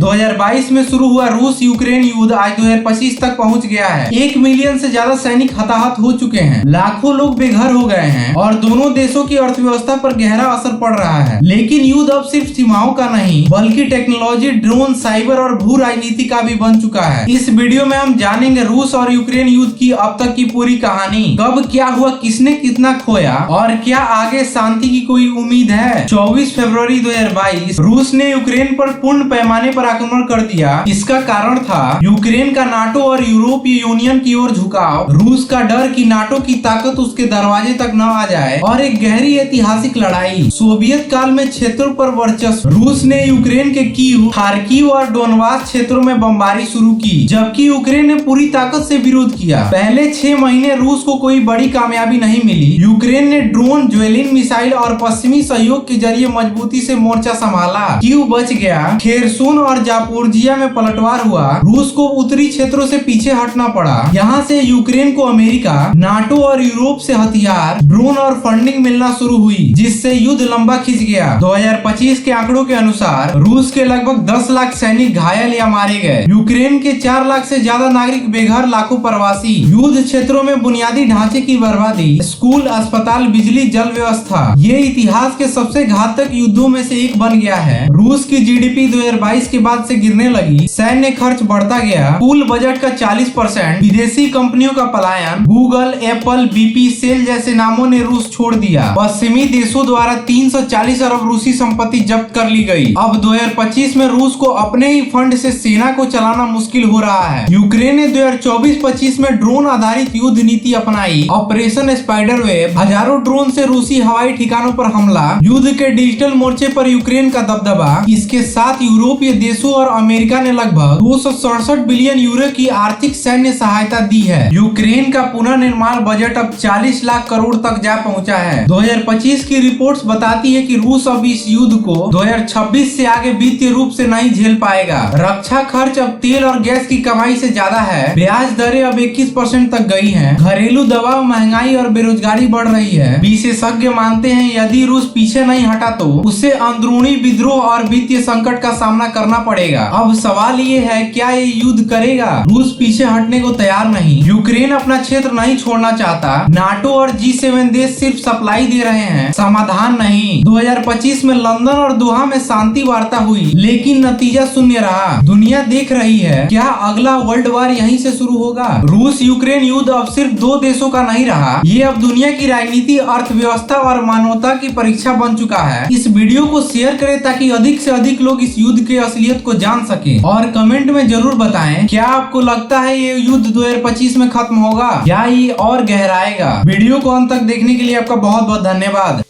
2022 में शुरू हुआ रूस यूक्रेन युद्ध आज 2025 तक पहुंच गया है। 1 मिलियन से ज्यादा सैनिक हताहत हो चुके हैं, लाखों लोग बेघर हो गए हैं और दोनों देशों की अर्थव्यवस्था पर गहरा असर पड़ रहा है। लेकिन युद्ध अब सिर्फ सीमाओं का नहीं बल्कि टेक्नोलॉजी, ड्रोन, साइबर और भू राजनीति का भी बन चुका है। इस वीडियो में हम जानेंगे रूस और यूक्रेन युद्ध की अब तक की पूरी कहानी, कब क्या हुआ, किसने कितना खोया और क्या आगे शांति की कोई उम्मीद है। 24 फरवरी 2022 रूस ने यूक्रेन पर पूर्ण पैमाने पर आक्रमण कर दिया। इसका कारण था यूक्रेन का नाटो और यूरोपीय यूनियन की ओर झुकाव, रूस का डर कि नाटो की ताकत उसके दरवाजे तक न आ जाए और एक गहरी ऐतिहासिक लड़ाई। सोवियत काल में क्षेत्रों पर वर्चस्व, रूस ने यूक्रेन के कीव, खार्किव और डोनबास क्षेत्रों में बमबारी शुरू की, जबकि यूक्रेन ने पूरी ताकत से विरोध किया। पहले 6 महीने रूस को कोई बड़ी कामयाबी नहीं मिली। यूक्रेन ने ड्रोन, ज्वेलिन मिसाइल और पश्चिमी सहयोग के जरिए मजबूती से मोर्चा संभाला। कीव बच गया, खेरसून और जापोरिजिया में पलटवार हुआ। रूस को उत्तरी क्षेत्रों से पीछे हटना पड़ा। यहाँ से यूक्रेन को अमेरिका, नाटो और यूरोप से हथियार, ड्रोन और फंडिंग मिलना शुरू हुई, जिससे युद्ध लंबा खिंच गया। 2025 के आंकड़ों के अनुसार रूस के लगभग 10 लाख सैनिक घायल या मारे गए। यूक्रेन के 4 लाख से ज्यादा नागरिक बेघर, लाखों प्रवासी। युद्ध क्षेत्रों में बुनियादी ढांचे की बर्बादी, स्कूल, अस्पताल, बिजली, जल व्यवस्था, ये इतिहास के सबसे घातक युद्धों में से एक बन गया है। रूस की जीडीपी 2022 के बाद से गिरने लगी, सैन्य खर्च बढ़ता गया, कुल बजट का 40%, विदेशी कंपनियों का पलायन, गूगल, एप्पल, बीपी, सेल जैसे नामों ने रूस छोड़ दिया। पश्चिमी देशों द्वारा 340 अरब रूसी संपत्ति जब्त कर ली गई। अब 2025 में रूस को अपने ही फंड से सेना को चलाना मुश्किल हो रहा है। यूक्रेन ने 2024-25 में ड्रोन आधारित युद्ध नीति अपनाई, ऑपरेशन स्पाइडर वेब, हजारों ड्रोन से रूसी हवाई ठिकानों पर हमला, युद्ध के डिजिटल मोर्चे पर यूक्रेन का दबदबा। इसके साथ यूरोपीय देशों और अमेरिका ने लगभग 267 बिलियन यूरो की आर्थिक सैन्य सहायता दी है। यूक्रेन का पुनर्निर्माण बजट अब 40 लाख करोड़ तक जा पहुंचा है। 2025 की रिपोर्ट्स बताती है कि रूस अब इस युद्ध को 2026 से आगे वित्तीय रूप से नहीं झेल पाएगा। रक्षा खर्च अब तेल और गैस की कमाई से ज्यादा है, ब्याज दरें अब 21% तक गई हैं, घरेलू दबाव, महंगाई और बेरोजगारी बढ़ रही है। विशेषज्ञ मानते हैं यदि रूस पीछे नहीं हटा तो उसे अंदरूनी विद्रोह और वित्तीय संकट का सामना करना पड़ेगा। अब सवाल ये है, क्या ये युद्ध करेगा? रूस पीछे हटने को तैयार नहीं, यूक्रेन अपना क्षेत्र नहीं छोड़ना चाहता, नाटो और G7 देश सिर्फ सप्लाई दे रहे हैं, समाधान नहीं। 2025 में लंदन और दोहा में शांति वार्ता हुई, लेकिन नतीजा शून्य रहा। दुनिया देख रही है, क्या अगला वर्ल्ड वार यहीं से शुरू होगा? रूस यूक्रेन युद्ध अब सिर्फ 2 देशों का नहीं रहा, ये अब दुनिया की राजनीति, अर्थव्यवस्था और मानवता की परीक्षा बन चुका है। इस वीडियो को शेयर करें ताकि अधिक से अधिक लोग इस युद्ध के असलियत को जान सके और कमेंट में जरूर बताएं, क्या आपको लगता है ये युद्ध 2025 में खत्म होगा या ये और गहराएगा? वीडियो को अंत तक देखने के लिए आपका बहुत बहुत धन्यवाद।